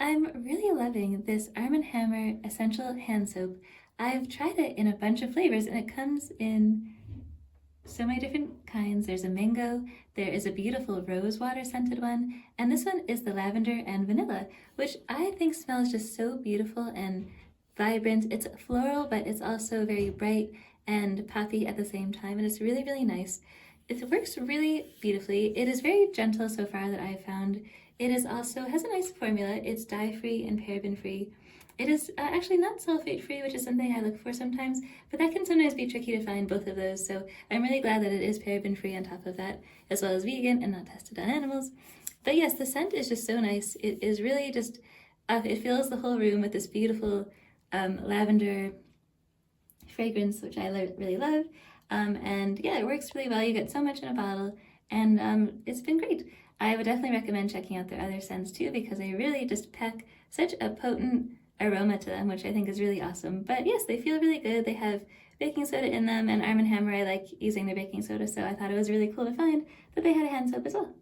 I'm really loving this Arm & Hammer Essential Hand Soap. I've tried it in a bunch of flavors and it comes in so many different kinds. There's a mango, there is a beautiful rose water scented one, and this one is the lavender and vanilla, which I think smells just so beautiful and vibrant. It's floral, but it's also very bright and puffy at the same time, and it's really, really nice. It works really beautifully. It is very gentle so far that I've found. It is also has a nice formula. It's dye-free and paraben-free. It is actually not sulfate-free, which is something I look for sometimes, but that can sometimes be tricky to find both of those, so I'm really glad that it is paraben-free on top of that, as well as vegan and not tested on animals. But yes, the scent is just so nice. It is really just, it fills the whole room with this beautiful lavender fragrance, which I really love. And yeah, it works really well. You get so much in a bottle, and it's been great. I would definitely recommend checking out their other scents too, because they really just pack such a potent aroma to them, which I think is really awesome. But yes, they feel really good. They have baking soda in them, and Arm & Hammer, I like using their baking soda, so I thought it was really cool to find that they had a hand soap as well.